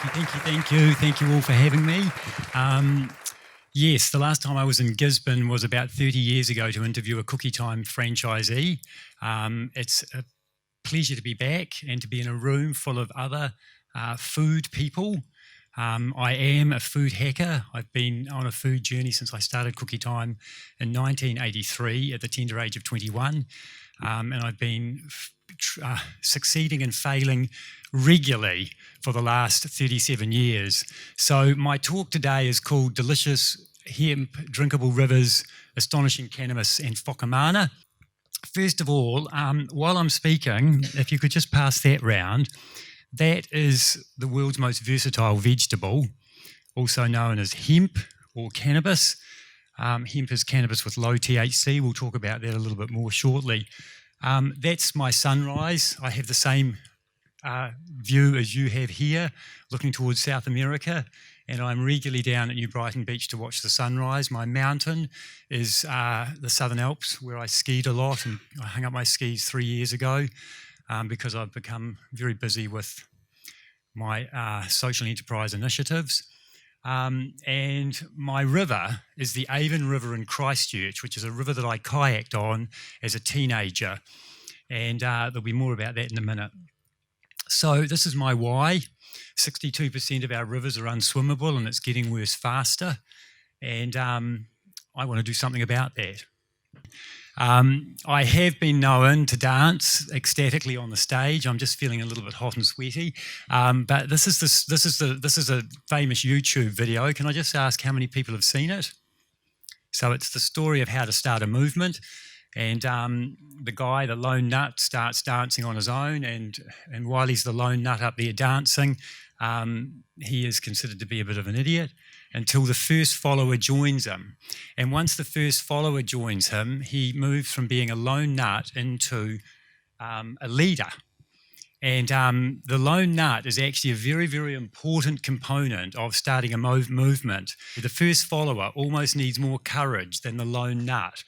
Thank you all for having me. Yes, the last time I was in Gisborne was about 30 years ago to interview a Cookie Time franchisee. It's a pleasure to be back and to be in a room full of other food people. I am a food hacker. I've been on a food journey since I started Cookie Time in 1983 at the tender age of 21, and I've been succeeding and failing regularly for the last 37 years. So my talk today is called Delicious Hemp, Drinkable Rivers, Astonishing Cannabis and Whakamana. First of all, while I'm speaking, if you could just pass that round, that is the world's most versatile vegetable, also known as hemp or cannabis. Hemp is cannabis with low THC. We'll talk about that a little bit more shortly. That's my sunrise. I have the same view as you have here, looking towards South America, and I'm regularly down at New Brighton Beach to watch the sunrise. My mountain is the Southern Alps, where I skied a lot, and I hung up my skis 3 years ago because I've become very busy with my social enterprise initiatives. And my river is the Avon River in Christchurch, which is a river that I kayaked on as a teenager. And there'll be more about that in a minute. So this is my why. 62% of our rivers are unswimmable and it's getting worse faster. And I want to do something about that. I have been known to dance ecstatically on the stage. I'm just feeling a little bit hot and sweaty. But this is a famous YouTube video. Can I just ask how many people have seen it? So it's the story of how to start a movement. And the guy, the lone nut, starts dancing on his own. And while he's the lone nut up there dancing, he is considered to be a bit of an idiot until the first follower joins him. And once the first follower joins him, he moves from being a lone nut into a leader. And the lone nut is actually a very, very important component of starting a movement. The first follower almost needs more courage than the lone nut.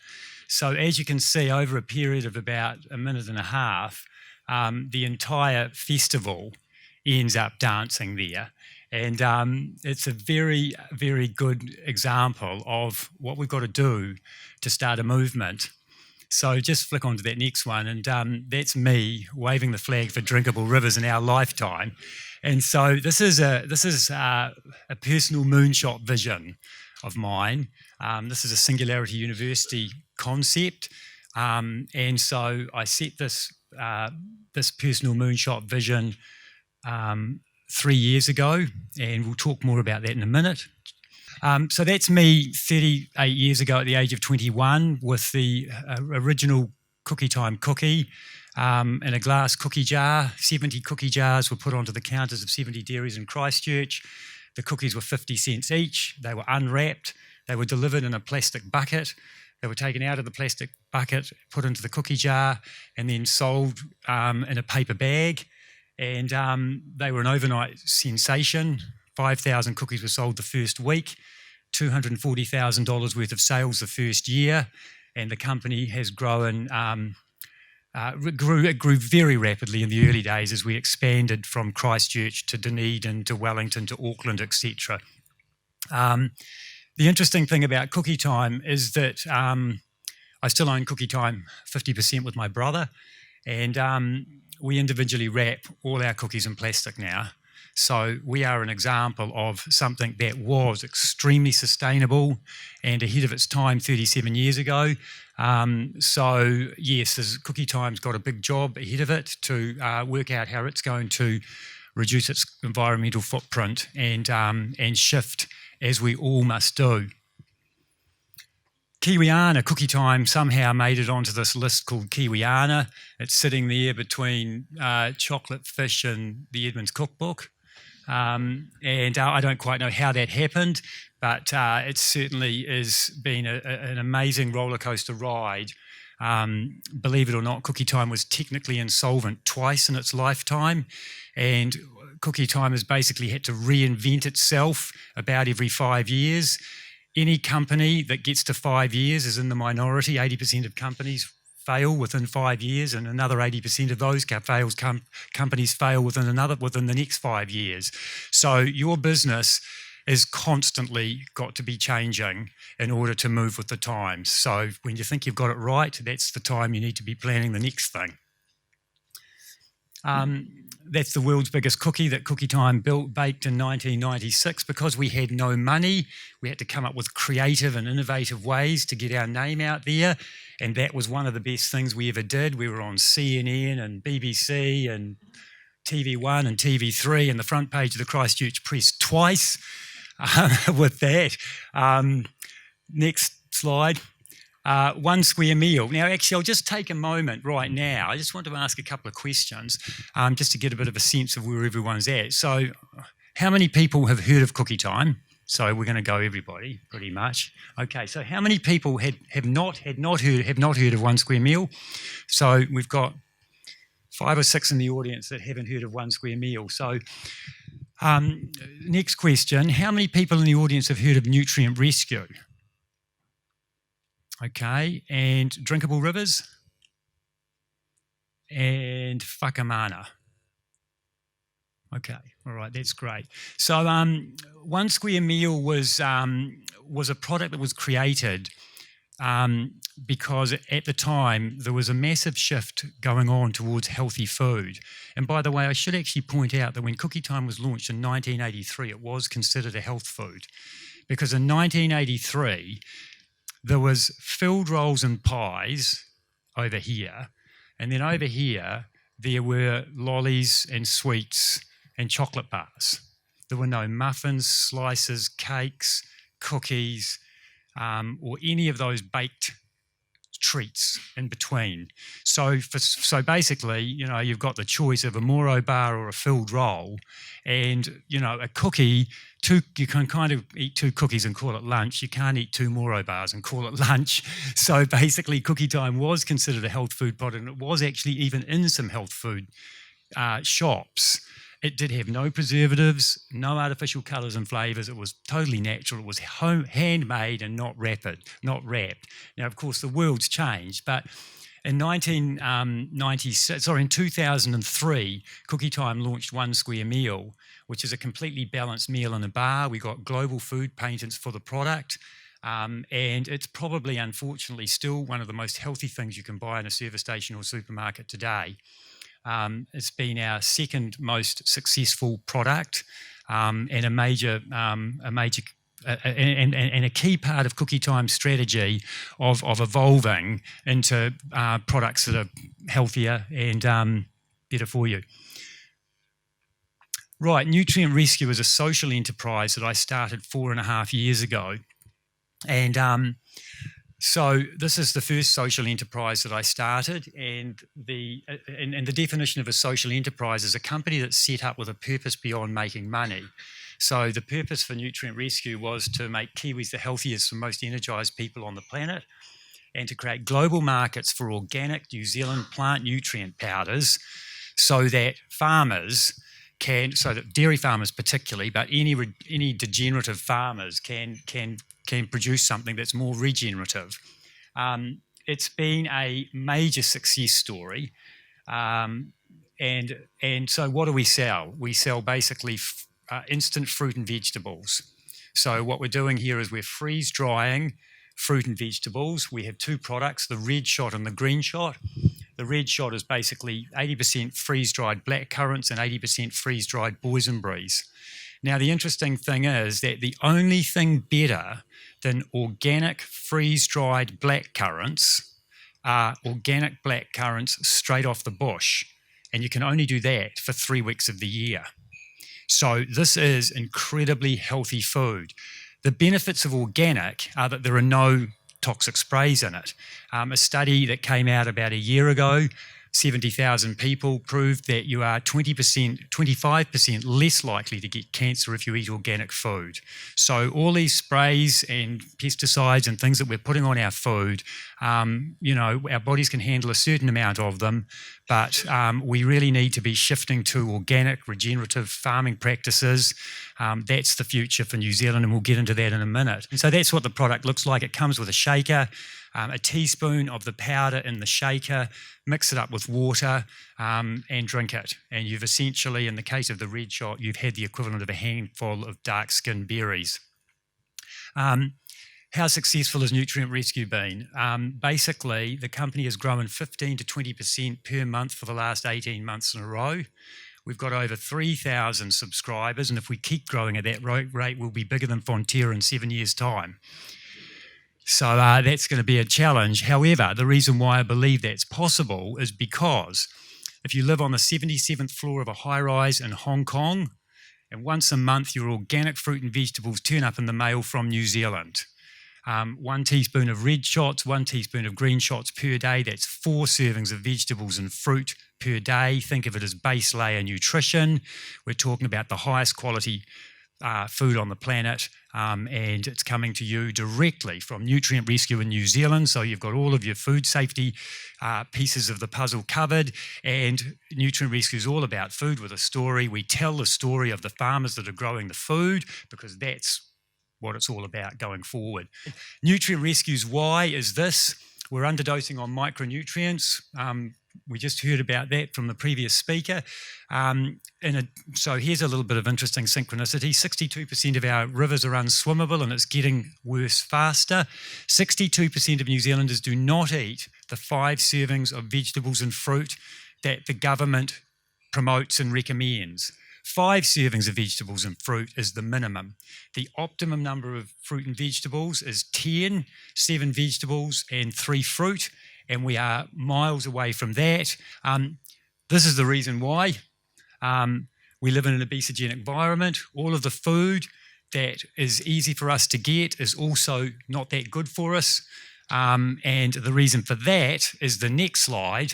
So as you can see, over a period of about a minute and a half, the entire festival ends up dancing there. And it's a very, very good example of what we've got to do to start a movement. So just flick on to that next one, and that's me waving the flag for drinkable rivers in our lifetime. And so this is a personal moonshot vision of mine. This is a Singularity University concept, and so I set this personal moonshot vision 3 years ago, and we'll talk more about that in a minute. So that's me 38 years ago at the age of 21 with the original Cookie Time cookie in a glass cookie jar. 70 cookie jars were put onto the counters of 70 dairies in Christchurch. The cookies were 50 cents each. They were unwrapped. They were delivered in a plastic bucket. They were taken out of the plastic bucket, put into the cookie jar, and then sold in a paper bag. And they were an overnight sensation. 5,000 cookies were sold the first week, $240,000 worth of sales the first year, and the company has grown. It grew very rapidly in the early days as we expanded from Christchurch to Dunedin to Wellington to Auckland, etc. The interesting thing about Cookie Time is that I still own Cookie Time 50% with my brother, and we individually wrap all our cookies in plastic now. So we are an example of something that was extremely sustainable and ahead of its time 37 years ago. So yes, Cookie Time's got a big job ahead of it to work out how it's going to reduce its environmental footprint and shift, as we all must do. Kiwiana, Cookie Time somehow made it onto this list called Kiwiana. It's sitting there between chocolate fish and the Edmonds Cookbook. And I don't quite know how that happened, but it certainly has been an amazing roller coaster ride. Believe it or not, Cookie Time was technically insolvent twice in its lifetime, and Cookie Time has basically had to reinvent itself about every 5 years. Any company that gets to 5 years is in the minority. 80% of companies fail within 5 years, and another 80% of those companies fail within the next 5 years. So your business is constantly got to be changing in order to move with the times. So when you think you've got it right, that's the time you need to be planning the next thing. That's the world's biggest cookie that Cookie Time baked in 1996. Because we had no money, we had to come up with creative and innovative ways to get our name out there, and that was one of the best things we ever did. We were on CNN and BBC and TV1 and TV3 and the front page of the Christchurch Press twice with that. Next slide. 1 square meal. Now, actually, I'll just take a moment right now. I just want to ask a couple of questions just to get a bit of a sense of where everyone's at. So, how many people have heard of Cookie Time? So we're going to go everybody, pretty much. Okay, so how many people have not heard of 1 square meal? So we've got 5 or 6 in the audience that haven't heard of 1 square meal. So next question, how many people in the audience have heard of nutrient rescue? Okay, and drinkable rivers? And whakamana. Okay, all right, that's great. So 1 square meal was a product that was created because at the time there was a massive shift going on towards healthy food. And by the way, I should actually point out that when Cookie Time was launched in 1983, it was considered a health food. Because in 1983, there was filled rolls and pies over here, and then over here there were lollies and sweets and chocolate bars. There were no muffins, slices, cakes, cookies, or any of those baked treats in between. So basically, you know, you've got the choice of a Moro bar or a filled roll, and you know, a cookie. You can kind of eat 2 cookies and call it lunch. You can't eat 2 Moro bars and call it lunch. So basically, Cookie Time was considered a health food product, and it was actually even in some health food shops. It did have no preservatives, no artificial colours and flavours. It was totally natural. It was handmade and not wrapped. Now, of course, the world's changed, but in 2003, Cookie Time launched 1 square meal, which is a completely balanced meal in a bar. We got global food patents for the product, and it's probably, unfortunately, still one of the most healthy things you can buy in a service station or supermarket today. It's been our second most successful product, and a key part of Cookie Time's strategy of evolving into products that are healthier and better for you. Right, Nutrient Rescue is a social enterprise that I started 4.5 years ago, and so this is the first social enterprise that I started, and the definition of a social enterprise is a company that's set up with a purpose beyond making money. So the purpose for Nutrient Rescue was to make Kiwis the healthiest and most energised people on the planet, and to create global markets for organic New Zealand plant nutrient powders, so that dairy farmers particularly, but any degenerative farmers can produce something that's more regenerative. It's been a major success story, and so what do we sell? We sell basically instant fruit and vegetables. So what we're doing here is we're freeze drying fruit and vegetables. We have 2 products, the red shot and the green shot. The red shot is basically 80% freeze-dried black currants and 80% freeze-dried boysenberries. Now, the interesting thing is that the only thing better than organic freeze-dried black currants are organic black currants straight off the bush. And you can only do that for 3 weeks of the year. So this is incredibly healthy food. The benefits of organic are that there are no toxic sprays in it. A study that came out about a year ago, 70,000 people, proved that you are 25% less likely to get cancer if you eat organic food. So all these sprays and pesticides and things that we're putting on our food, our bodies can handle a certain amount of them, But we really need to be shifting to organic, regenerative farming practices. That's the future for New Zealand, and we'll get into that in a minute. And so that's what the product looks like. It comes with a shaker, a teaspoon of the powder in the shaker, mix it up with water, and drink it. And you've essentially, in the case of the red shot, you've had the equivalent of a handful of dark-skinned berries. How successful has Nutrient Rescue been? Basically, the company has grown 15 to 20% per month for the last 18 months in a row. We've got over 3,000 subscribers, and if we keep growing at that rate, we'll be bigger than Fonterra in 7 years' time. So that's going to be a challenge. However, the reason why I believe that's possible is because if you live on the 77th floor of a high-rise in Hong Kong, and once a month your organic fruit and vegetables turn up in the mail from New Zealand. 1 teaspoon of red shots, 1 teaspoon of green shots per day. That's 4 servings of vegetables and fruit per day. Think of it as base layer nutrition. We're talking about the highest quality food on the planet, and it's coming to you directly from Nutrient Rescue in New Zealand. So you've got all of your food safety pieces of the puzzle covered, and Nutrient Rescue is all about food with a story. We tell the story of the farmers that are growing the food because that's what it's all about going forward. Nutrient Rescue's why is this: we're underdosing on micronutrients. We just heard about that from the previous speaker. So here's a little bit of interesting synchronicity. 62% of our rivers are unswimmable, and it's getting worse faster. 62% of New Zealanders do not eat the 5 servings of vegetables and fruit that the government promotes and recommends. 5 servings of vegetables and fruit is the minimum. The optimum number of fruit and vegetables is 10, 7 vegetables and 3 fruit, and we are miles away from that. This is the reason why. We live in an obesogenic environment. All of the food that is easy for us to get is also not that good for us. And the reason for that is the next slide,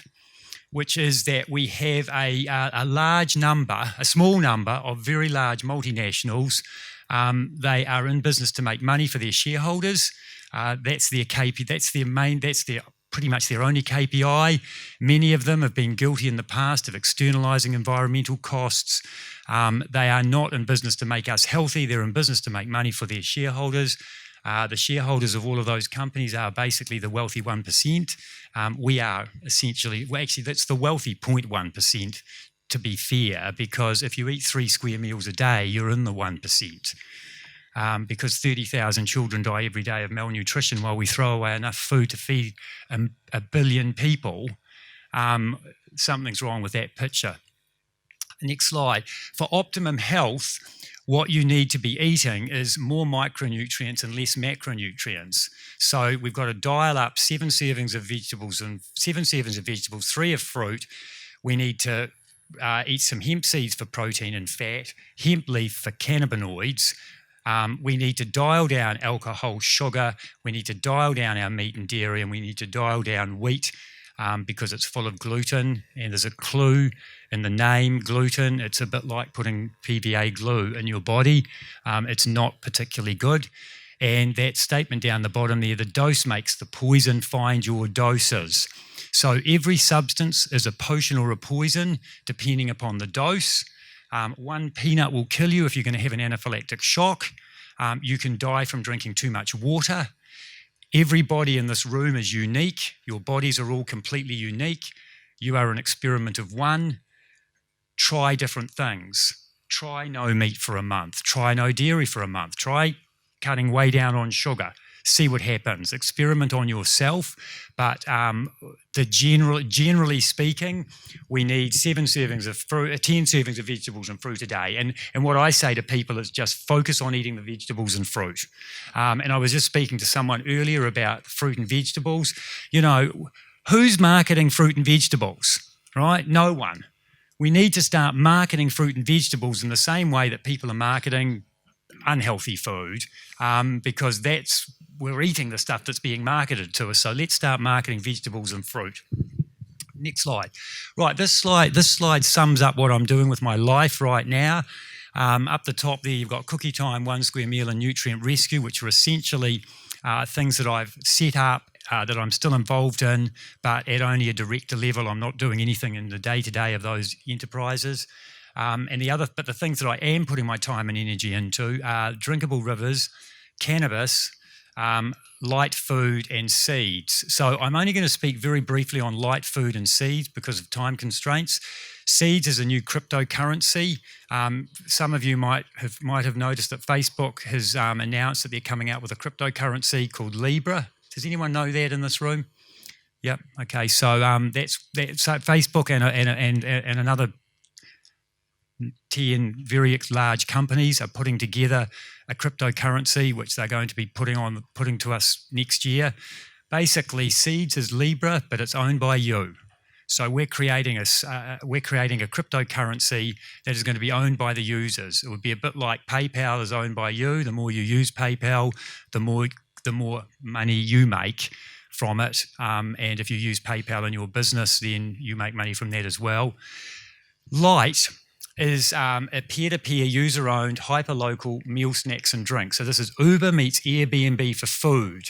which is that we have a large number, a small number of very large multinationals. They are in business to make money for their shareholders. That's their KPI. That's pretty much their only KPI. Many of them have been guilty in the past of externalising environmental costs. They are not in business to make us healthy. They're in business to make money for their shareholders. The shareholders of all of those companies are basically the wealthy 1%. We are essentially, well, actually, that's the wealthy 0.1%, to be fair, because if you eat 3 square meals a day, you're in the 1%. Because 30,000 children die every day of malnutrition while we throw away enough food to feed a billion people. Something's wrong with that picture. Next slide. For optimum health, what you need to be eating is more micronutrients and less macronutrients. So we've got to dial up 7 servings of vegetables and 7 servings of vegetables, 3 of fruit. We need to eat some hemp seeds for protein and fat, hemp leaf for cannabinoids. We need to dial down alcohol, sugar. We need to dial down our meat and dairy, and we need to dial down wheat because it's full of gluten. And there's a clue in the name, gluten. It's a bit like putting PVA glue in your body. It's not particularly good. And that statement down the bottom there, the dose makes the poison, find your doses. So every substance is a potion or a poison, depending upon the dose. 1 peanut will kill you if you're going to have an anaphylactic shock. You can die from drinking too much water. Everybody in this room is unique. Your bodies are all completely unique. You are an experiment of one. Try different things. Try no meat for a month. Try no dairy for a month. Try cutting way down on sugar. See what happens. Experiment on yourself. But generally speaking, we need 7 servings of fruit, 10 servings of vegetables and fruit a day. And what I say to people is just focus on eating the vegetables and fruit. And I was just speaking to someone earlier about fruit and vegetables. You know, who's marketing fruit and vegetables, right? No one. We need to start marketing fruit and vegetables in the same way that people are marketing unhealthy food, because we're eating the stuff that's being marketed to us. So let's start marketing vegetables and fruit. Next slide. Right, this slide sums up what I'm doing with my life right now. Up the top there, you've got Cookie Time, 1 Square Meal, and Nutrient Rescue, which are essentially things that I've set up that I'm still involved in, but at only a director level. I'm not doing anything in the day-to-day of those enterprises. But the things that I am putting my time and energy into are drinkable rivers, cannabis, light food and seeds. So I'm only going to speak very briefly on light food and seeds because of time constraints. Seeds is a new cryptocurrency. Some of you might have noticed that Facebook has announced that they're coming out with a cryptocurrency called Libra. Does anyone know that in this room? Yep. Okay. So so Facebook and another 10 very large companies are putting together a cryptocurrency which they're going to be putting to us next year. Basically, Seeds is Libra, but it's owned by you. So we're creating a cryptocurrency that is going to be owned by the users. It would be a bit like PayPal is owned by you. The more you use PayPal, the more money you make from it. And if you use PayPal in your business, then you make money from that as well. Light is a peer-to-peer, user-owned, hyper-local meal, snacks and drinks. So this is Uber meets Airbnb for food.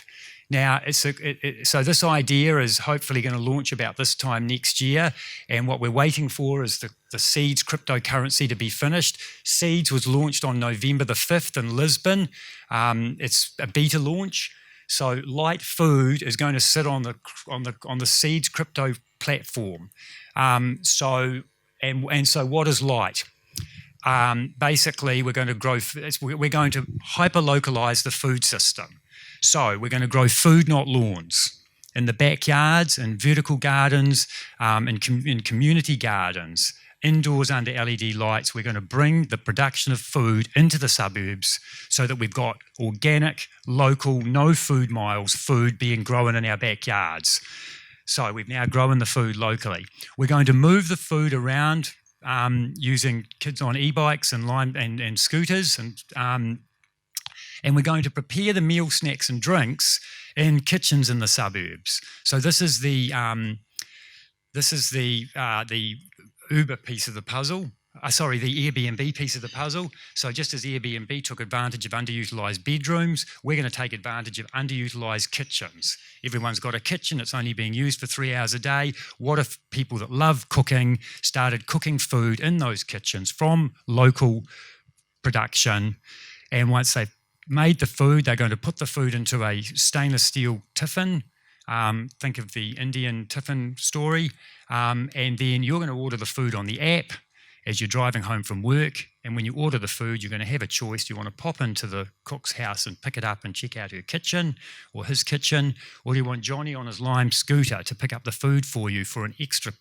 Now, so this idea is hopefully going to launch about this time next year, and what we're waiting for is the Seeds cryptocurrency to be finished. Seeds was launched on November the 5th in Lisbon. It's a beta launch. So light food is going to sit on the Seeds crypto platform. So what is light? Basically, we're going to hyper-localise the food system. So we're going to grow food, not lawns, in the backyards, in vertical gardens, in community gardens, indoors under LED lights. We're going to bring the production of food into the suburbs so that we've got organic, local, no food miles food being grown in our backyards. So we've now grown the food locally. We're going to move the food around using kids on e-bikes and scooters, and we're going to prepare the meal, snacks and drinks in kitchens in the suburbs. So this is the Uber piece of the puzzle. The Airbnb piece of the puzzle. So just as Airbnb took advantage of underutilised bedrooms, we're going to take advantage of underutilised kitchens. Everyone's got a kitchen, it's only being used for 3 hours a day. What if people that love cooking started cooking food in those kitchens from local production, and once they've made the food, they're going to put the food into a stainless steel tiffin. Think of the Indian tiffin story. And then you're going to order the food on the app as you're driving home from work, and when you order the food, you're going to have a choice. Do you want to pop into the cook's house and pick it up and check out her kitchen or his kitchen, or do you want Johnny on his Lime scooter to pick up the food for you for an extra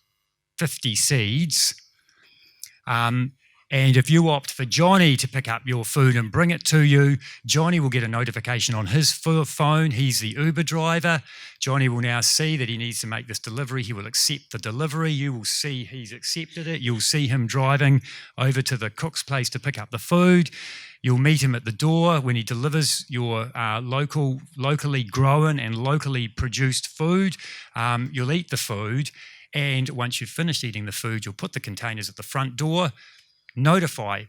50 seeds? And if you opt for Johnny to pick up your food and bring it to you, Johnny will get a notification on his phone. He's the Uber driver. Johnny will now see that he needs to make this delivery. He will accept the delivery. You will see he's accepted it. You'll see him driving over to the cook's place to pick up the food. You'll meet him at the door when he delivers your locally grown and locally produced food. You'll eat the food, and once you've finished eating the food, you'll put the containers at the front door, notify,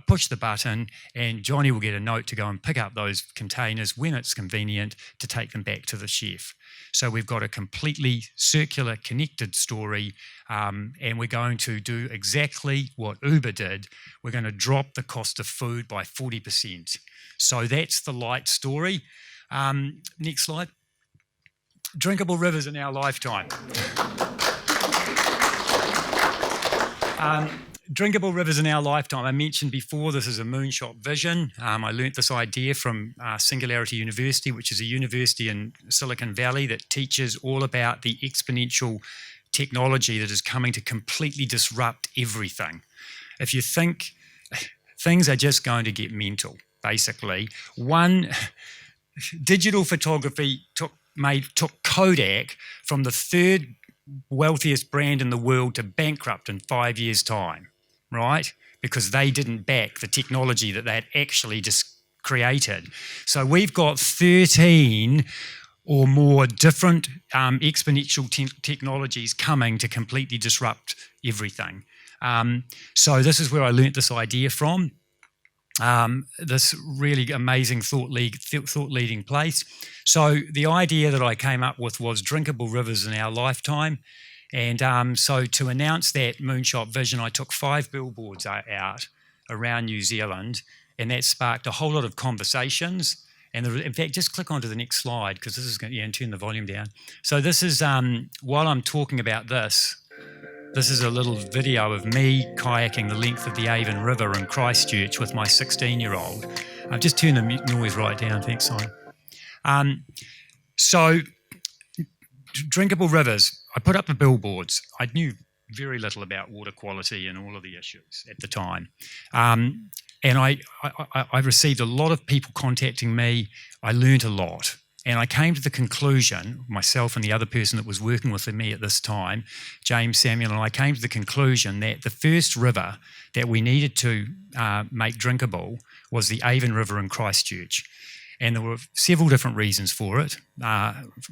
push the button, and Johnny will get a note to go and pick up those containers when it's convenient to take them back to the chef. So we've got a completely circular, connected story, and we're going to do exactly what Uber did. We're going to drop the cost of food by 40%. So that's the light story. Next slide. Drinkable rivers in our lifetime. Drinkable rivers in our lifetime. I mentioned before this is a moonshot vision. I learnt this idea from Singularity University, which is a university in Silicon Valley that teaches all about the exponential technology that is coming to completely disrupt everything. If you think things are just going to get mental, basically. Digital photography took Kodak from the third wealthiest brand in the world to bankrupt in 5 years' time. Right? Because they didn't back the technology that they had actually just created. So we've got 13 or more different exponential technologies coming to completely disrupt everything. So this is where I learnt this idea from. this really amazing thought-leading place. So the idea that I came up with was drinkable rivers in our lifetime. And so to announce that moonshot vision, I took 5 billboards out around New Zealand, and that sparked a whole lot of conversations. And in fact, just click onto the next slide, because this is going to, and turn the volume down. So this is, while I'm talking about this is a little video of me kayaking the length of the Avon River in Christchurch with my 16-year-old. I've just turned the noise right down, thanks, Simon. So, drinkable rivers, I put up the billboards. I knew very little about water quality and all of the issues at the time. And I received a lot of people contacting me. I learned a lot. And I came to the conclusion, myself and the other person that was working with me at this time, James Samuel, and I came to the conclusion that the first river that we needed to make drinkable was the Avon River in Christchurch. And there were several different reasons for it.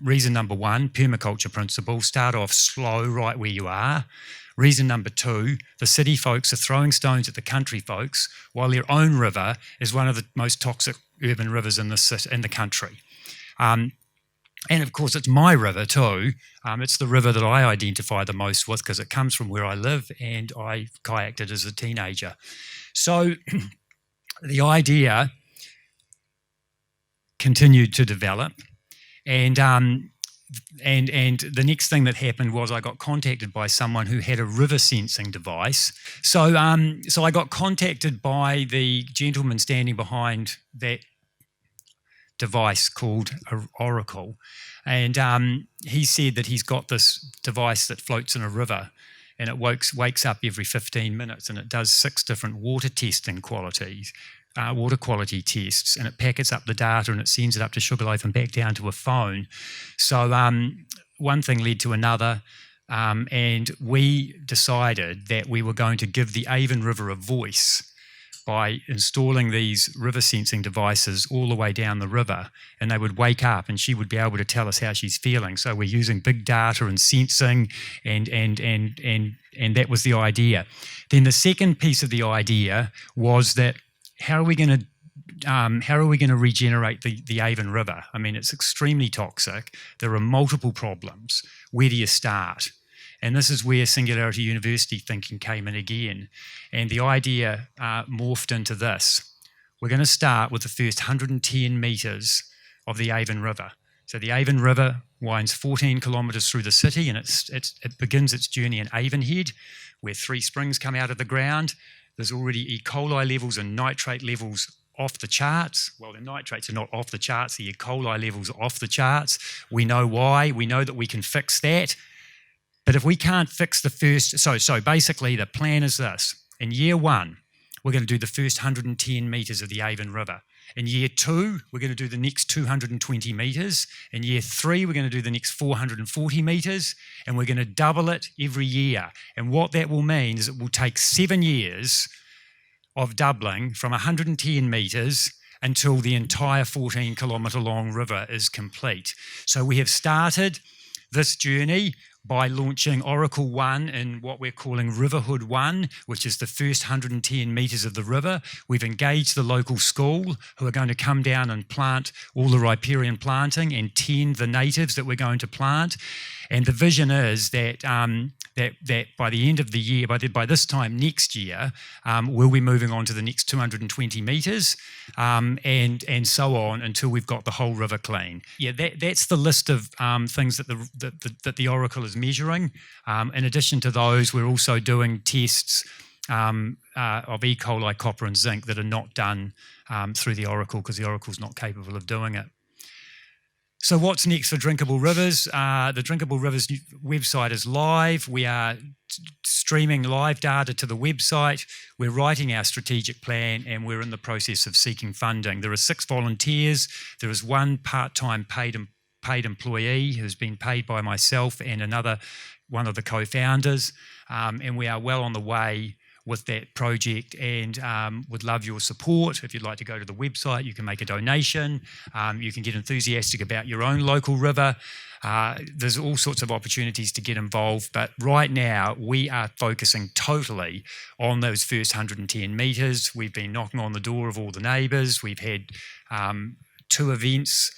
Reason number 1, permaculture principle, start off slow right where you are. Reason number 2, the city folks are throwing stones at the country folks, while their own river is one of the most toxic urban rivers in the country. And of course, it's my river too. It's the river that I identify the most with because it comes from where I live, and I kayaked it as a teenager. So the idea continued to develop, and the next thing that happened was I got contacted by someone who had a river sensing device. So I got contacted by the gentleman standing behind that device called Oracle, and he said that he's got this device that floats in a river, and it wakes up every 15 minutes, and it does 6 different water quality tests, and it packets up the data and it sends it up to Sugarloaf and back down to a phone. So one thing led to another, and we decided that we were going to give the Avon River a voice by installing these river sensing devices all the way down the river, and they would wake up and she would be able to tell us how she's feeling. So we're using big data and sensing, and that was the idea. Then the second piece of the idea was that how are we going to regenerate the Avon River? I mean, it's extremely toxic. There are multiple problems. Where do you start? And this is where Singularity University thinking came in again. And the idea morphed into this. We're going to start with the first 110 metres of the Avon River. So the Avon River winds 14 kilometres through the city, and it begins its journey in Avonhead, where 3 springs come out of the ground. There's already E. coli levels and nitrate levels off the charts. Well, the nitrates are not off the charts. The E. coli levels are off the charts. We know why. We know that we can fix that. But if we can't fix the first... So basically the plan is this. In year 1, we're going to do the first 110 metres of the Avon River. In year 2, we're going to do the next 220 metres. In year 3, we're going to do the next 440 metres. And we're going to double it every year. And what that will mean is it will take 7 years of doubling from 110 metres until the entire 14-kilometre long river is complete. So we have started this journey by launching Oracle 1 in what we're calling Riverhood 1, which is the first 110 metres of the river. We've engaged the local school who are going to come down and plant all the riparian planting and tend the natives that we're going to plant. And the vision is that that by the end of the year, by this time next year, we'll be moving on to the next 220 metres, and so on until we've got the whole river clean. Yeah, that's the list of things that the Oracle is measuring. In addition to those, we're also doing tests of E. coli, copper and zinc that are not done through the Oracle because the Oracle's not capable of doing it. So what's next for Drinkable Rivers? The Drinkable Rivers website is live. We are streaming live data to the website. We're writing our strategic plan, and we're in the process of seeking funding. There are 6 volunteers. There is 1 part-time paid employee who's been paid by myself and one of the co-founders, and we are well on the way with that project, and would love your support. If you'd like to go to the website, you can make a donation. You can get enthusiastic about your own local river. There's all sorts of opportunities to get involved, but right now we are focusing totally on those first 110 metres. We've been knocking on the door of all the neighbours. We've had 2 events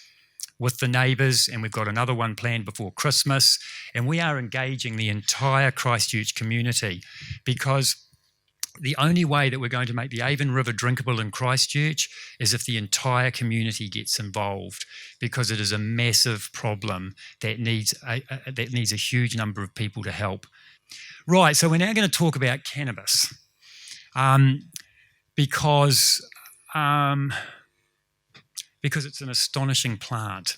with the neighbours, and we've got another one planned before Christmas, and we are engaging the entire Christchurch community, because the only way that we're going to make the Avon River drinkable in Christchurch is if the entire community gets involved, because it is a massive problem that needs a huge number of people to help. Right, so we're now going to talk about cannabis, because it's an astonishing plant,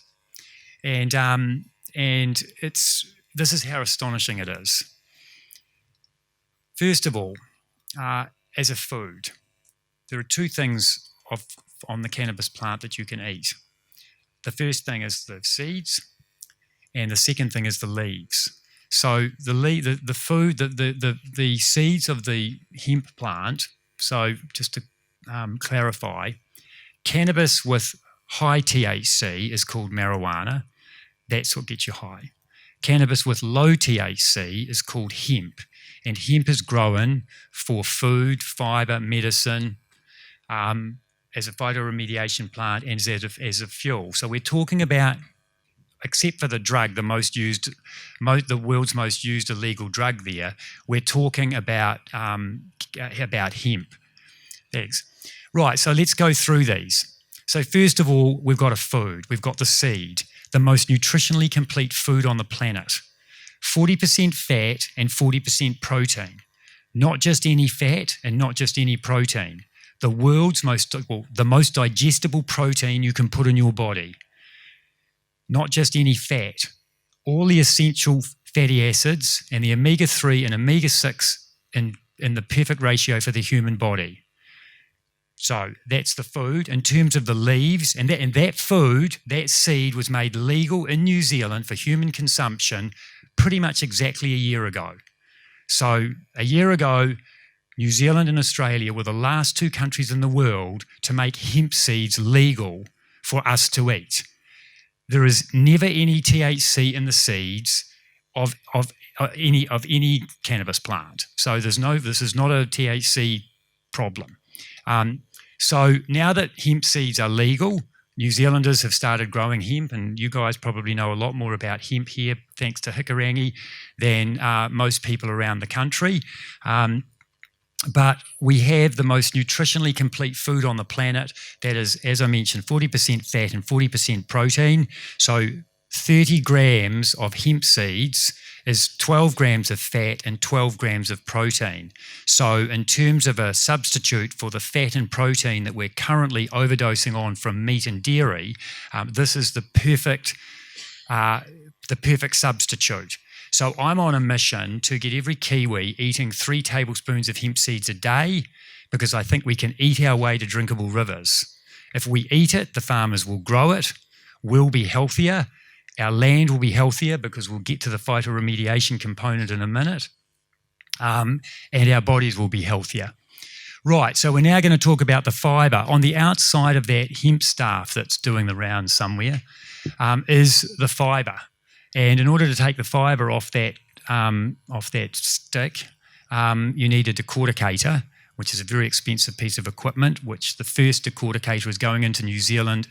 and this is how astonishing it is. First of all, as a food, there are 2 things on the cannabis plant that you can eat. The first thing is the seeds, and the second thing is the leaves. So the seeds of the hemp plant. So just to clarify, cannabis with high THC is called marijuana. That's what gets you high. Cannabis with low THC is called hemp, and hemp is grown for food, fibre, medicine, as a phytoremediation plant, and as a fuel. So we're talking about, except for the drug, the world's most used illegal drug there, we're talking about hemp. Thanks. Right, so let's go through these. So first of all, we've got a food. We've got the seed, the most nutritionally complete food on the planet. 40% fat and 40% protein. Not just any fat and not just any protein. The most digestible protein you can put in your body. Not just any fat. All the essential fatty acids and the omega-3 and omega-6 in the perfect ratio for the human body. So that's the food. In terms of the leaves, and that food, that seed was made legal in New Zealand for human consumption pretty much exactly a year ago. So a year ago, New Zealand and Australia were the last 2 countries in the world to make hemp seeds legal for us to eat. There is never any THC in the seeds of any cannabis plant. So this is not a THC problem. So now that hemp seeds are legal, New Zealanders have started growing hemp, and you guys probably know a lot more about hemp here, thanks to Hikarangi, than most people around the country. But we have the most nutritionally complete food on the planet that is, as I mentioned, 40% fat and 40% protein. So 30 grams of hemp seeds is 12 grams of fat and 12 grams of protein. So in terms of a substitute for the fat and protein that we're currently overdosing on from meat and dairy, this is the perfect substitute. So I'm on a mission to get every Kiwi eating 3 tablespoons of hemp seeds a day, because I think we can eat our way to drinkable rivers. If we eat it, the farmers will grow it, we'll be healthier, our land will be healthier, because we'll get to the phytoremediation component in a minute, and our bodies will be healthier. Right, so we're now going to talk about the fibre. On the outside of that hemp staff that's doing the rounds somewhere is the fibre. And in order to take the fibre off that stick, you need a decorticator, which is a very expensive piece of equipment, which the first decorticator is going into New Zealand,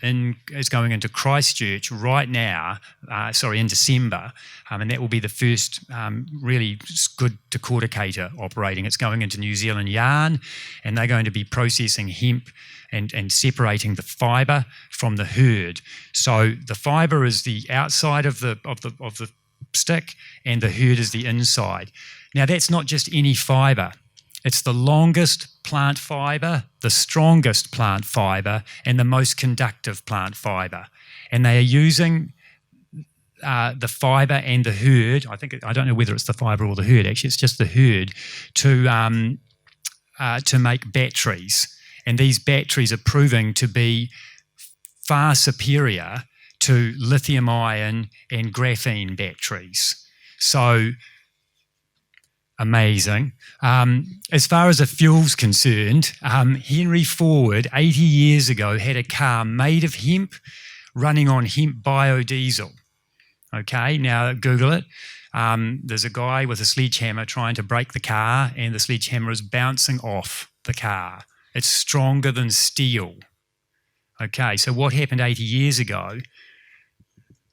is going into Christchurch right now, in December, and that will be the first really good decorticator operating. It's going into New Zealand yarn, and they're going to be processing hemp and separating the fibre from the hurd. So the fibre is the outside of the stick, and the hurd is the inside. Now that's not just any fibre. It's the longest plant fibre, the strongest plant fibre, and the most conductive plant fibre. And they are using the fibre and the hurd. I don't know whether it's the fibre or the hurd. Actually, it's just the hurd to make batteries. And these batteries are proving to be far superior to lithium-ion and graphene batteries. So amazing. As far as the fuel's concerned, Henry Ford 80 years ago had a car made of hemp running on hemp biodiesel. Okay, now Google it. There's a guy with a sledgehammer trying to break the car, and the sledgehammer is bouncing off the car. It's stronger than steel. Okay, so what happened 80 years ago?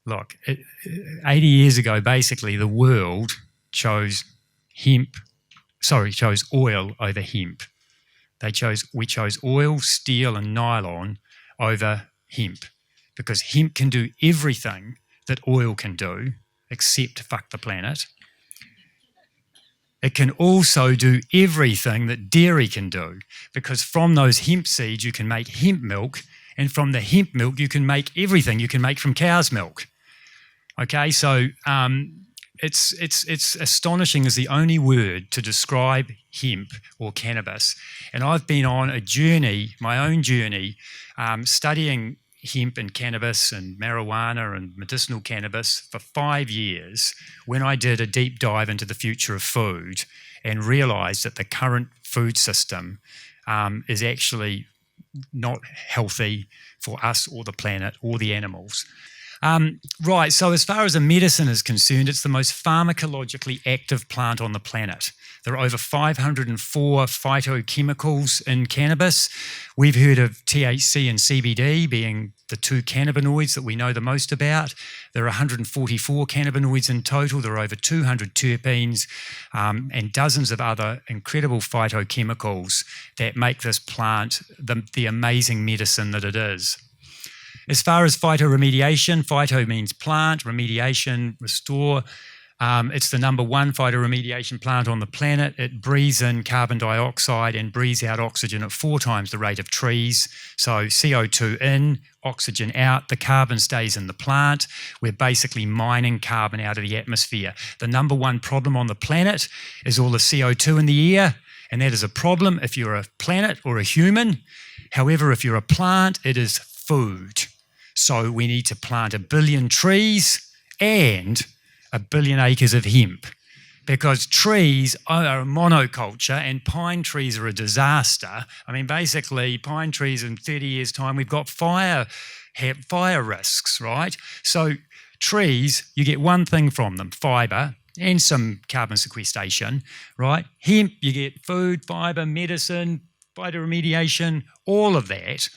Look, 80 years ago, basically, the world chose oil over hemp. We chose oil, steel, and nylon over hemp, because hemp can do everything that oil can do, except fuck the planet. It can also do everything that dairy can do, because from those hemp seeds you can make hemp milk, and from the hemp milk you can make everything you can make from cow's milk. Okay, so it's astonishing is the only word to describe hemp or cannabis. And I've been on a journey, my own journey, studying hemp and cannabis and marijuana and medicinal cannabis for 5 years, when I did a deep dive into the future of food and realised that the current food system is actually not healthy for us or the planet or the animals. Right, so as far as a medicine is concerned, it's the most pharmacologically active plant on the planet. There are over 504 phytochemicals in cannabis. We've heard of THC and CBD being the two cannabinoids that we know the most about. There are 144 cannabinoids in total. There are over 200 terpenes and dozens of other incredible phytochemicals that make this plant the amazing medicine that it is. As far as phytoremediation, phyto means plant, remediation, restore. It's the number one phytoremediation plant on the planet. It breathes in carbon dioxide and breathes out oxygen at 4 times the rate of trees. So CO2 in, oxygen out, the carbon stays in the plant. We're basically mining carbon out of the atmosphere. The number one problem on the planet is all the CO2 in the air, and that is a problem if you're a planet or a human. However, if you're a plant, it is food. So we need to plant 1 billion trees and 1 billion acres of hemp, because trees are a monoculture and pine trees are a disaster. I mean, basically, pine trees in 30 years' time, we've got fire risks, right? So trees, you get one thing from them, fibre and some carbon sequestration, right? Hemp, you get food, fibre, medicine, phytoremediation, all of that.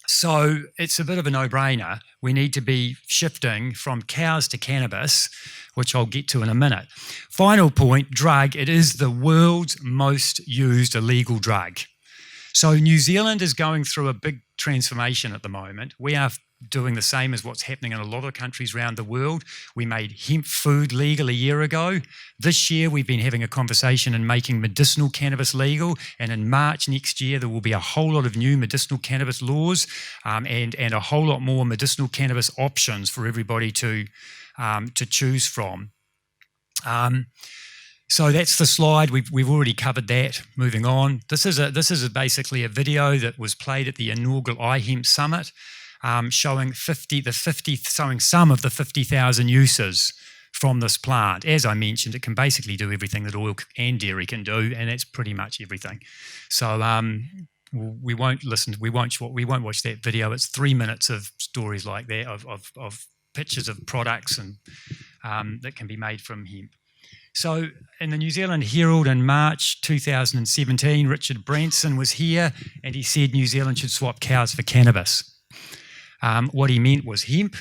So it's a bit of a no-brainer. We need to be shifting from cows to cannabis, which I'll get to in a minute. Final point, drug. It is the world's most used illegal drug. So New Zealand is going through a big transformation at the moment. We are doing the same as what's happening in a lot of countries around the world. We made hemp food legal a year ago. This year we've been having a conversation and making medicinal cannabis legal, and in March next year there will be a whole lot of new medicinal cannabis laws and a whole lot more medicinal cannabis options for everybody to choose from. So that's the slide. We've already covered that. Moving on. This is basically a video that was played at the inaugural iHemp Summit, showing some of the 50,000 uses from this plant. As I mentioned, it can basically do everything that oil and dairy can do, and that's pretty much everything. So we won't watch that video. It's 3 minutes of stories like that, of pictures of products and that can be made from hemp. So in the New Zealand Herald in March 2017, Richard Branson was here and he said New Zealand should swap cows for cannabis. What he meant was hemp,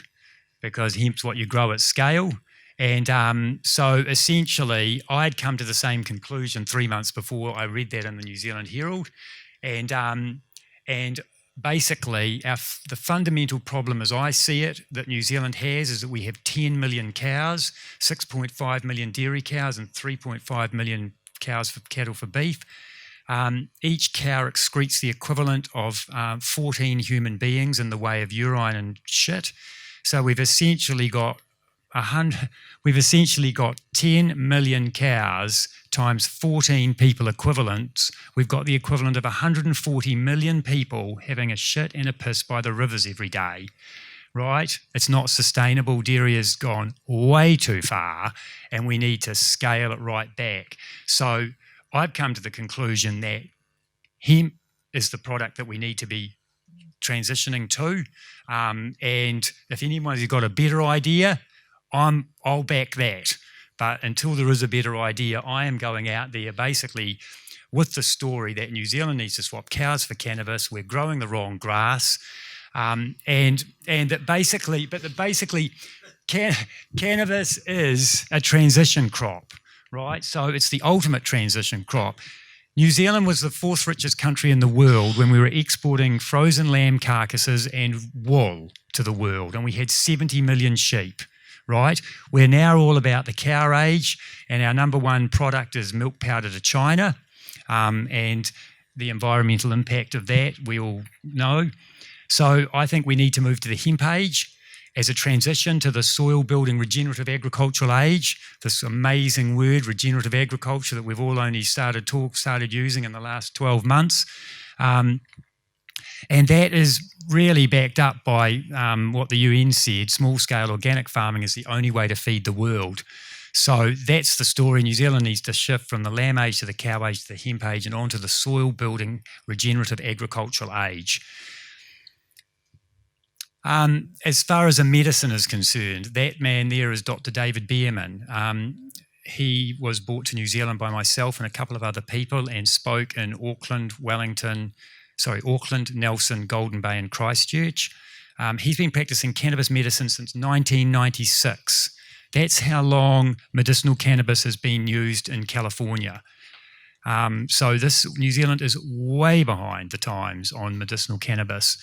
because hemp's what you grow at scale. And so essentially I'd come to the same conclusion 3 months before I read that in the New Zealand Herald. And basically the fundamental problem as I see it that New Zealand has is that we have 10 million cows, 6.5 million dairy cows and 3.5 million cows for cattle for beef. Each cow excretes the equivalent of 14 human beings in the way of urine and shit. So we've essentially got 10 million cows times 14 people equivalents. We've got the equivalent of 140 million people having a shit and a piss by the rivers every day, right? It's not sustainable. Dairy has gone way too far, and we need to scale it right back. So I've come to the conclusion that hemp is the product that we need to be transitioning to. And if anyone's got a better idea, I'll back that. But until there is a better idea, I am going out there basically with the story that New Zealand needs to swap cows for cannabis. We're growing the wrong grass, and that basically cannabis is a transition crop, right? So it's the ultimate transition crop. New Zealand was the fourth richest country in the world when we were exporting frozen lamb carcasses and wool to the world, and we had 70 million sheep, right? We're now all about the cow age, and our number one product is milk powder to China, and the environmental impact of that we all know. So I think we need to move to the hemp age as a transition to the soil-building regenerative agricultural age, this amazing word, regenerative agriculture, that we've all only started using in the last 12 months. And that is really backed up by what the UN said, small-scale organic farming is the only way to feed the world. So that's the story. New Zealand needs to shift from the lamb age to the cow age to the hemp age and onto the soil-building regenerative agricultural age. As far as a medicine is concerned, that man there is Dr. David Bierman. He was brought to New Zealand by myself and a couple of other people and spoke in Auckland, Nelson, Golden Bay and Christchurch. He's been practicing cannabis medicine since 1996. That's how long medicinal cannabis has been used in California. So New Zealand is way behind the times on medicinal cannabis.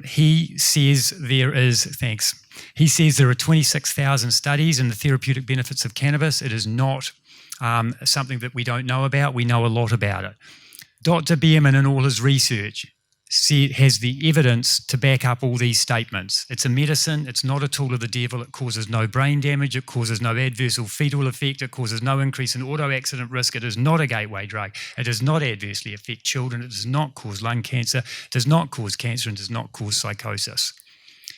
He says there are 26,000 studies in the therapeutic benefits of cannabis. It is not something that we don't know about. We know a lot about it. Dr. Bierman, in all his research, has the evidence to back up all these statements. It's a medicine. It's not a tool of the devil. It causes no brain damage. It causes no adverse or fetal effect. It causes no increase in auto accident risk. It is not a gateway drug. It does not adversely affect children. It does not cause lung cancer. It does not cause cancer and does not cause psychosis.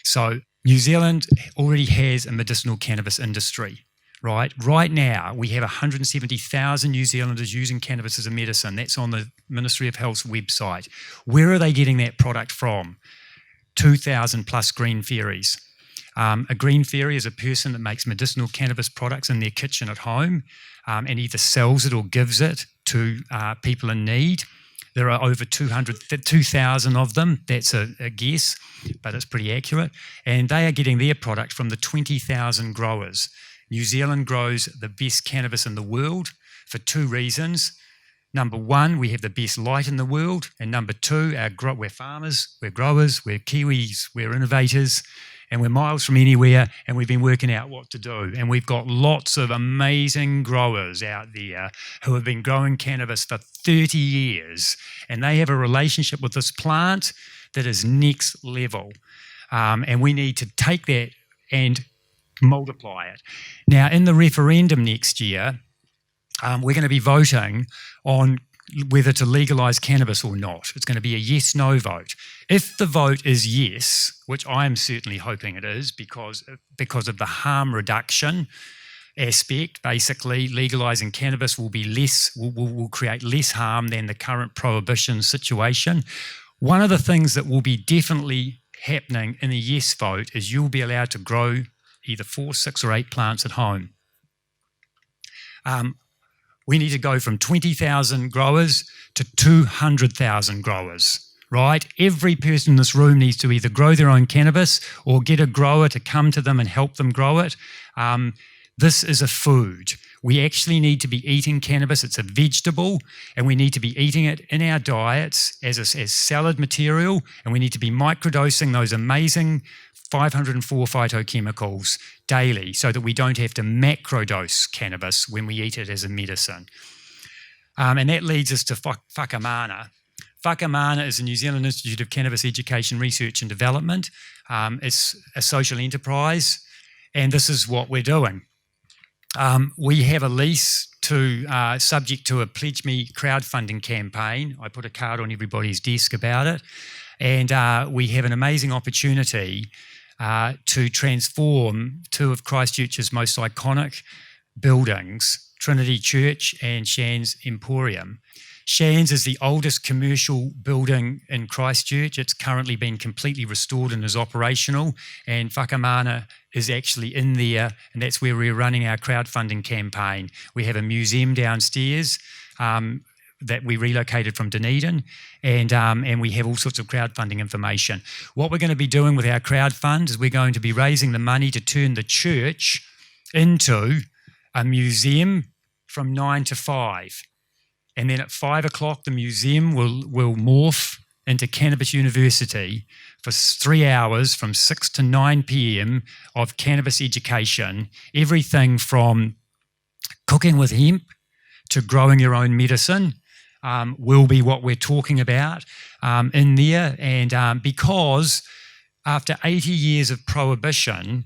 So New Zealand already has a medicinal cannabis industry. Right now, we have 170,000 New Zealanders using cannabis as a medicine. That's on the Ministry of Health's website. Where are they getting that product from? 2,000 plus green fairies. A green fairy is a person that makes medicinal cannabis products in their kitchen at home and either sells it or gives it to people in need. There are over 2,000 of them. That's a guess, but it's pretty accurate. And they are getting their product from the 20,000 growers. New Zealand grows the best cannabis in the world for two reasons. Number one, we have the best light in the world. And number two, we're farmers, we're growers, we're Kiwis, we're innovators, and we're miles from anywhere, and we've been working out what to do. And we've got lots of amazing growers out there who have been growing cannabis for 30 years, and they have a relationship with this plant that is next level. And we need to take that and multiply it. Now, in the referendum next year, we're going to be voting on whether to legalise cannabis or not. It's going to be a yes-no vote. If the vote is yes, which I am certainly hoping it is because of the harm reduction aspect, basically legalising cannabis will create less harm than the current prohibition situation. One of the things that will be definitely happening in a yes vote is you'll be allowed to grow either 4, 6 or 8 plants at home. We need to go from 20,000 growers to 200,000 growers, right? Every person in this room needs to either grow their own cannabis or get a grower to come to them and help them grow it. This is a food. We actually need to be eating cannabis. It's a vegetable, and we need to be eating it in our diets as salad material, and we need to be microdosing those amazing 504 phytochemicals daily so that we don't have to macrodose cannabis when we eat it as a medicine. And that leads us to Whakamana. Whakamana is the New Zealand Institute of Cannabis Education, Research and Development. It's a social enterprise, and this is what we're doing. We have a lease subject to a Pledge Me crowdfunding campaign. I put a card on everybody's desk about it. And we have an amazing opportunity to transform two of Christchurch's most iconic buildings, Trinity Church and Shan's Emporium. Shan's is the oldest commercial building in Christchurch. It's currently been completely restored and is operational, and Whakamana is actually in there, and that's where we're running our crowdfunding campaign. We have a museum downstairs that we relocated from Dunedin, and we have all sorts of crowdfunding information. What we're going to be doing with our crowdfund is we're going to be raising the money to turn the church into a museum from 9 to 5. And then at 5 o'clock, the museum will morph into Cannabis University for 3 hours from 6 to 9 p.m. of cannabis education, everything from cooking with hemp to growing your own medicine will be what we're talking about in there. And because after 80 years of prohibition,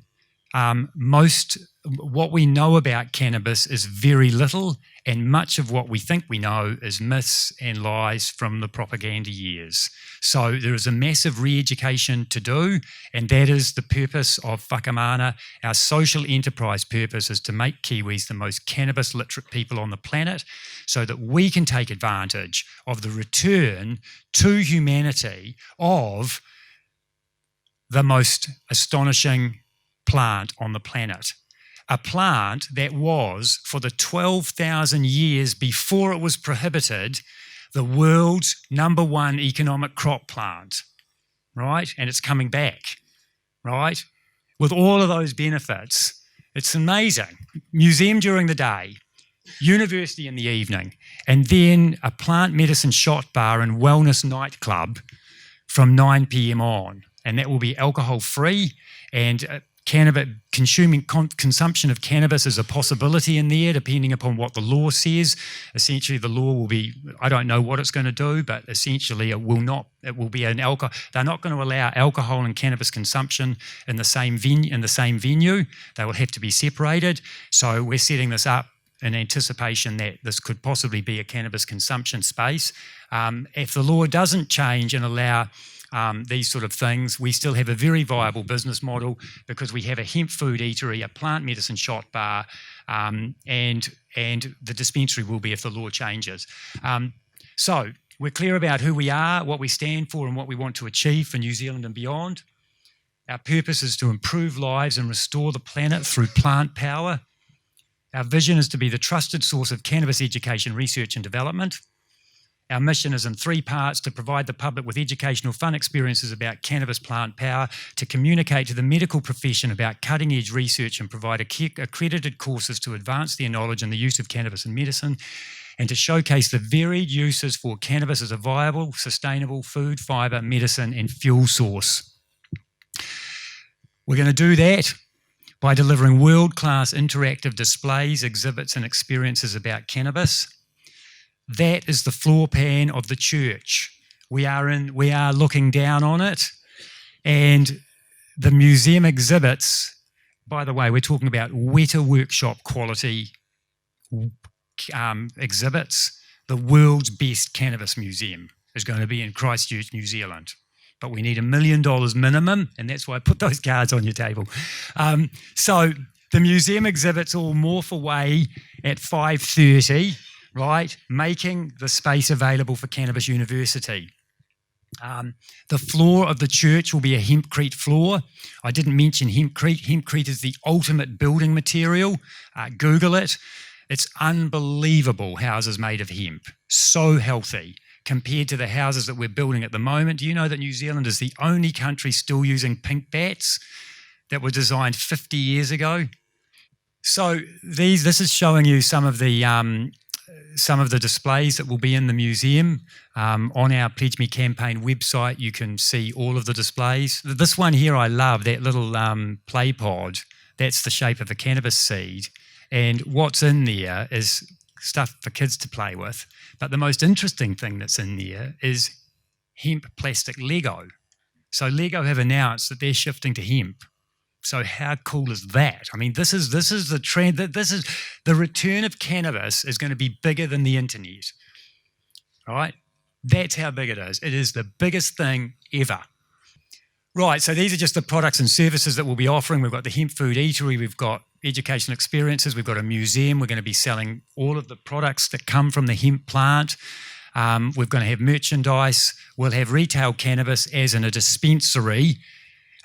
what we know about cannabis is very little, and much of what we think we know is myths and lies from the propaganda years. So there is a massive re-education to do, and that is the purpose of Whakamana. Our social enterprise purpose is to make Kiwis the most cannabis literate people on the planet so that we can take advantage of the return to humanity of the most astonishing plant on the planet. A plant that was, for the 12,000 years before it was prohibited, the world's #1 economic crop plant, right? And it's coming back, right? With all of those benefits, it's amazing. Museum during the day, university in the evening, and then a plant medicine shot bar and wellness nightclub from 9 p.m. on. And that will be alcohol-free, and consumption of cannabis is a possibility in there, depending upon what the law says. Essentially, the law will be, I don't know what it's going to do, but essentially it will be an alcohol. They're not going to allow alcohol and cannabis consumption in the same venue. They will have to be separated. So we're setting this up in anticipation that this could possibly be a cannabis consumption space. If the law doesn't change and allow these sort of things, we still have a very viable business model because we have a hemp food eatery, a plant medicine shot bar, and the dispensary will be if the law changes. So we're clear about who we are, what we stand for, and what we want to achieve for New Zealand and beyond. Our purpose is to improve lives and restore the planet through plant power. Our vision is to be the trusted source of cannabis education, research and development. Our mission is in 3 parts: to provide the public with educational fun experiences about cannabis plant power, to communicate to the medical profession about cutting-edge research and provide accredited courses to advance their knowledge in the use of cannabis in medicine, and to showcase the varied uses for cannabis as a viable, sustainable food, fibre, medicine and fuel source. We're going to do that by delivering world-class interactive displays, exhibits and experiences about cannabis. That is the floor plan of the church. We are looking down on it, and the museum exhibits, by the way, we're talking about Weta Workshop quality exhibits. The world's best cannabis museum is going to be in Christchurch, New Zealand. But we need $1 million minimum, and that's why I put those cards on your table. So the museum exhibits all morph away at 5:30. Right, making the space available for Cannabis University. The floor of the church will be a hempcrete floor. I didn't mention hempcrete. Hempcrete is the ultimate building material. Google it. It's unbelievable houses made of hemp. So healthy compared to the houses that we're building at the moment. Do you know that New Zealand is the only country still using pink bats that were designed 50 years ago? So this is showing you some of the displays that will be in the museum. On our Pledge Me campaign website, you can see all of the displays. This one here I love, that little play pod. That's the shape of a cannabis seed. And what's in there is stuff for kids to play with. But the most interesting thing that's in there is hemp plastic Lego. So Lego have announced that they're shifting to hemp. So how cool is that? I mean, this is the trend. This is the return of cannabis is going to be bigger than the internet, right? That's how big it is. It is the biggest thing ever. Right, so these are just the products and services that we'll be offering. We've got the hemp food eatery, we've got educational experiences, we've got a museum. We're going to be selling all of the products that come from the hemp plant. We're going to have merchandise. We'll have retail cannabis as in a dispensary,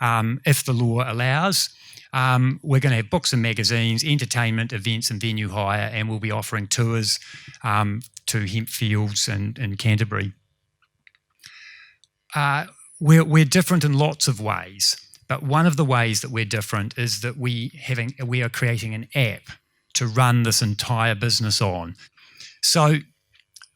if the law allows. We're going to have books and magazines, entertainment, events and venue hire, and we'll be offering tours to hemp fields in Canterbury. We're different in lots of ways, but one of the ways that we're different is that we are creating an app to run this entire business on. So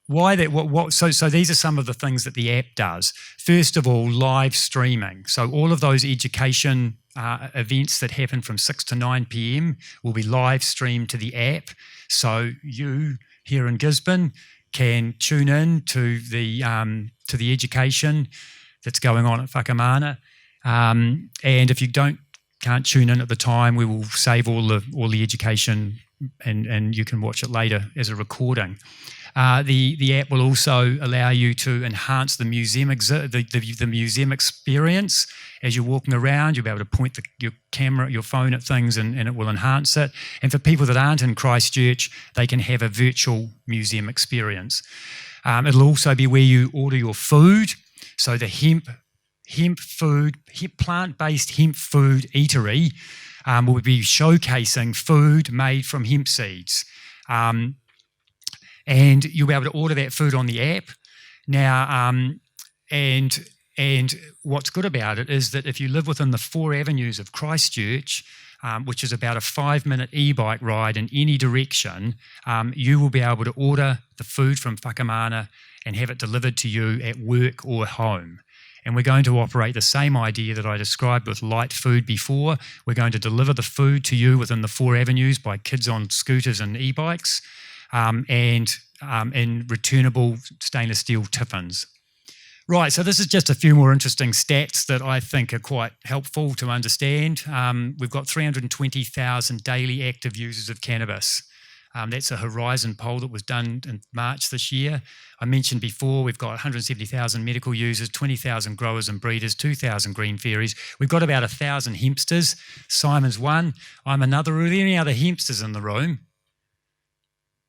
why that? So these are some of the things that the app does. First of all, live streaming. So all of those education events that happen from 6 to 9 p.m. will be live streamed to the app. So you here in Gisborne can tune in to the education that's going on at Whakamana. And if you can't tune in at the time, we will save all the education and you can watch it later as a recording. The app will also allow you to enhance the museum the museum experience. As you're walking around, you'll be able to point your phone at things and it will enhance it. And for people that aren't in Christchurch, they can have a virtual museum experience. It'll also be where you order your food. So the plant-based hemp food eatery will be showcasing food made from hemp seeds. And you'll be able to order that food on the app. Now, and what's good about it is that if you live within the 4 avenues of Christchurch, which is about a 5-minute e-bike ride in any direction, you will be able to order the food from Whakamana and have it delivered to you at work or home. And we're going to operate the same idea that I described with light food before. We're going to deliver the food to you within the 4 avenues by kids on scooters and e-bikes, and in returnable stainless steel tiffins. Right, so this is just a few more interesting stats that I think are quite helpful to understand. We've got 320,000 daily active users of cannabis. That's a Horizon poll that was done in March this year. I mentioned before we've got 170,000 medical users, 20,000 growers and breeders, 2,000 green fairies. We've got about 1,000 hempsters. Simon's one. I'm another. Are there any other hempsters in the room?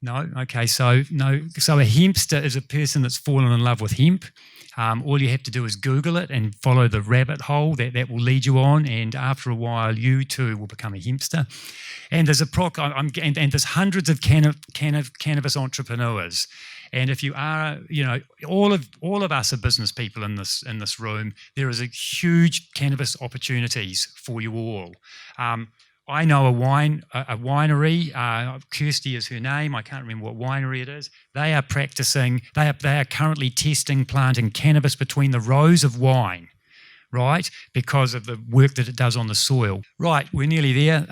No? Okay, so no. So a hempster is a person that's fallen in love with hemp. All you have to do is Google it and follow the rabbit hole that will lead you on, and after a while, you too will become a hempster. And there's and there's hundreds of cannabis entrepreneurs. And if you are, all of us are business people in this room. There is a huge cannabis opportunities for you all. I know a winery. Kirsty is her name. I can't remember what winery it is. They are practicing. They are currently testing planting cannabis between the rows of wine, right? Because of the work that it does on the soil. Right, we're nearly there.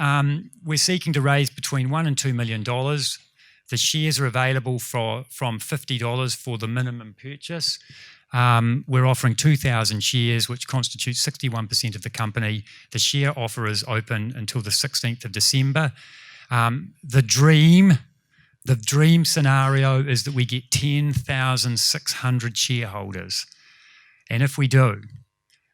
We're seeking to raise between $1 and $2 million. The shares are available from $50 for the minimum purchase. We're offering 2,000 shares, which constitutes 61% of the company. The share offer is open until the 16th of December. The dream scenario is that we get 10,600 shareholders. And if we do,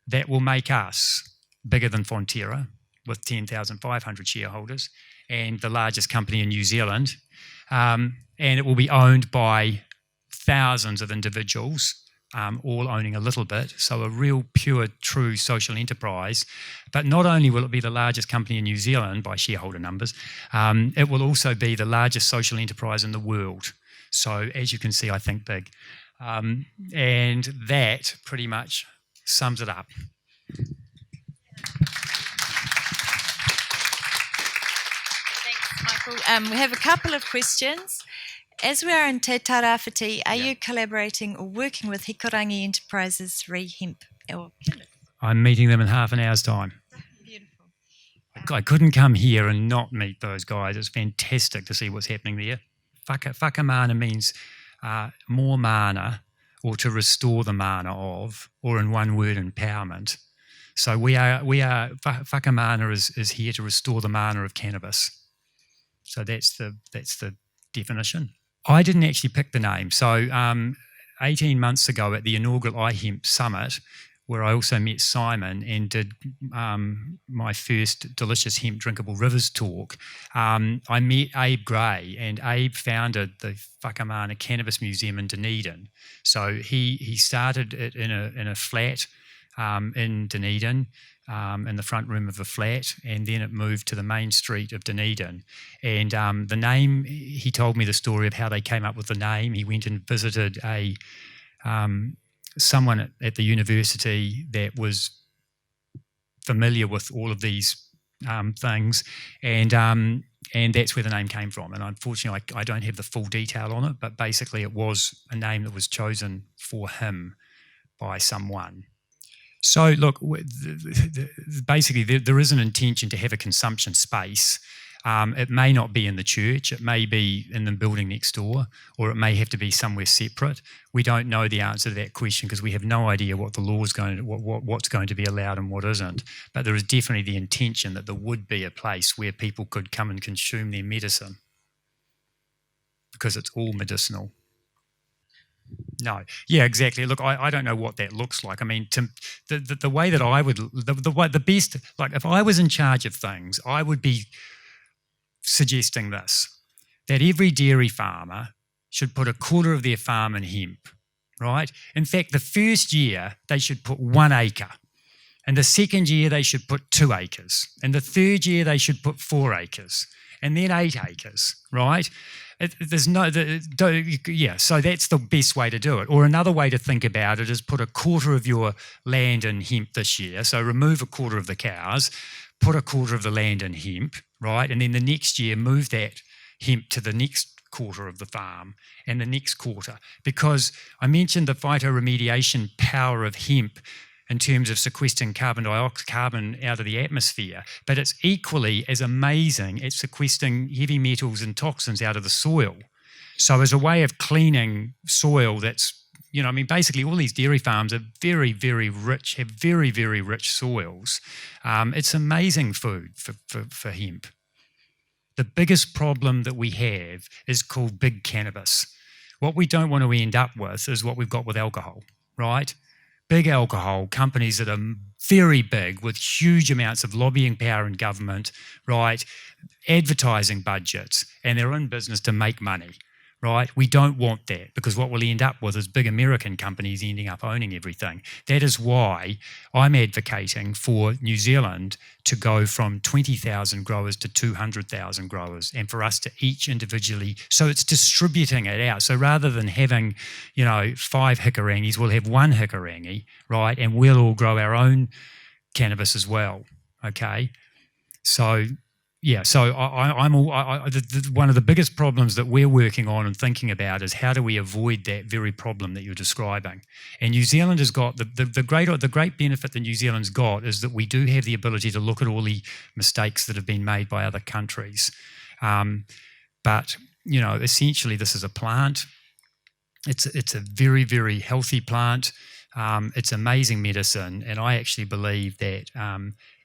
that will make us bigger than Fonterra with 10,500 shareholders and the largest company in New Zealand. And it will be owned by thousands of individuals, all owning a little bit, so a real pure, true social enterprise. But not only will it be the largest company in New Zealand by shareholder numbers, it will also be the largest social enterprise in the world. So as you can see, I think big. And that pretty much sums it up. Thanks, Michael. We have a couple of questions. As we are in Te Tarawhiti, are you collaborating or working with Hikorangi Enterprises re hemp? I'm meeting them in half an hour's time. Beautiful. I couldn't come here and not meet those guys. It's fantastic to see what's happening there. Whakamana means more mana, or to restore the mana of, or in one word, empowerment. So Whakamana is here to restore the mana of cannabis. So that's the definition. I didn't actually pick the name. So 18 months ago at the inaugural iHemp Summit, where I also met Simon and did my first Delicious Hemp Drinkable Rivers talk, I met Abe Gray, and Abe founded the Whakamana Cannabis Museum in Dunedin. So he started it in a flat in Dunedin, in the front room of a flat, and then it moved to the main street of Dunedin. And the name, he told me the story of how they came up with the name. He went and visited someone at the university that was familiar with all of these things, and that's where the name came from. And unfortunately, I don't have the full detail on it, but basically it was a name that was chosen for him by someone. So look, basically there is an intention to have a consumption space. It may not be in the church, it may be in the building next door, or it may have to be somewhere separate. We don't know the answer to that question because we have no idea what the law is going to, what's going to be allowed and what isn't. But there is definitely the intention that there would be a place where people could come and consume their medicine, because it's all medicinal. No, yeah, exactly. Look, I don't know what that looks like. I mean, the way that I would, the best, like if I was in charge of things, I would be suggesting this, that every dairy farmer should put a quarter of their farm in hemp, right? In fact, the first year they should put 1 acre, and the second year they should put 2 acres, and the third year they should put 4 acres, and then 8 acres, right? So that's the best way to do it. Or another way to think about it is put a quarter of your land in hemp this year. So remove a quarter of the cows, put a quarter of the land in hemp, right? And then the next year move that hemp to the next quarter of the farm and the next quarter. Because I mentioned the phytoremediation power of hemp in terms of sequestering carbon out of the atmosphere, but it's equally as amazing at sequestering heavy metals and toxins out of the soil. So as a way of cleaning soil that's, basically all these dairy farms are very, very rich, have very, very rich soils. It's amazing food for hemp. The biggest problem that we have is called big cannabis. What we don't want to end up with is what we've got with alcohol, right? Big alcohol companies that are very big with huge amounts of lobbying power in government, right? Advertising budgets, and they're in business to make money, right? We don't want that, because what we'll end up with is big American companies ending up owning everything. That is why I'm advocating for New Zealand to go from 20,000 growers to 200,000 growers, and for us to each individually, so it's distributing it out. So rather than having, 5 hikarangies, we'll have 1 hikarangi, right? And we'll all grow our own cannabis as well, okay? So yeah, so one of the biggest problems that we're working on and thinking about is how do we avoid that very problem that you're describing. And New Zealand has got the great benefit that New Zealand's got is that we do have the ability to look at all the mistakes that have been made by other countries. But essentially this is a plant. It's a very, very healthy plant. It's amazing medicine, and I actually believe that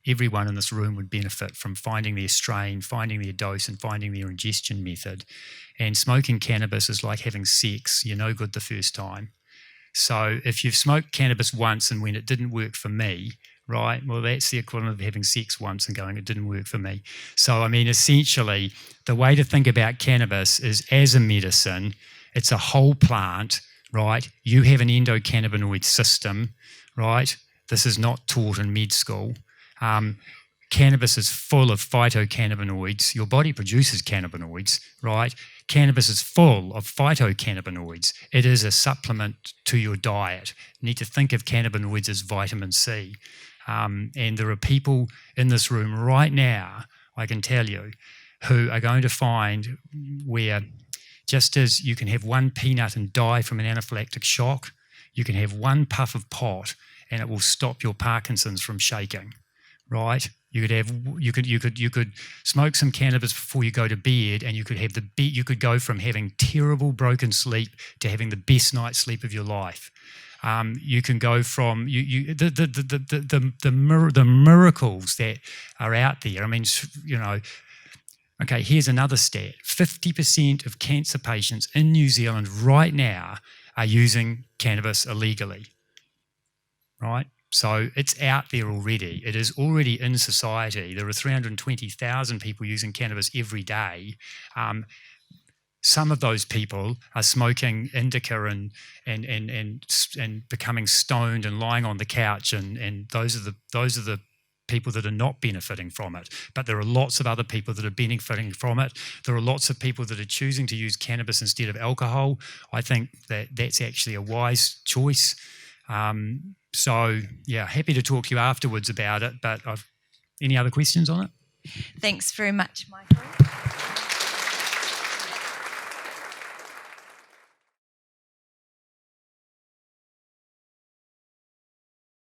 everyone in this room would benefit from finding their strain, finding their dose, and finding their ingestion method. And smoking cannabis is like having sex. You're no good the first time. So if you've smoked cannabis once and when it didn't work for me, right, well, that's the equivalent of having sex once and going, it didn't work for me. So, essentially, the way to think about cannabis is as a medicine. It's a whole plant, right? You have an endocannabinoid system, right? This is not taught in med school. Cannabis is full of phytocannabinoids. Your body produces cannabinoids, right? Cannabis is full of phytocannabinoids. It is a supplement to your diet. You need to think of cannabinoids as vitamin C. And there are people in this room right now, I can tell you, who are going to find where just as you can have 1 peanut and die from an anaphylactic shock, you can have 1 puff of pot and it will stop your Parkinson's from shaking. Right? You could smoke some cannabis before you go to bed, and you could go from having terrible broken sleep to having the best night's sleep of your life. You can go from the miracles that are out there. Okay, here's another stat. 50% of cancer patients in New Zealand right now are using cannabis illegally. Right? So it's out there already. It is already in society. There are 320,000 people using cannabis every day. Some of those people are smoking indica and becoming stoned and lying on the couch, and those are the people that are not benefiting from it. But there are lots of other people that are benefiting from it. There are lots of people that are choosing to use cannabis instead of alcohol. I think that's actually a wise choice. So, yeah, happy to talk to you afterwards about it. But any other questions on it? Thanks very much, Michael.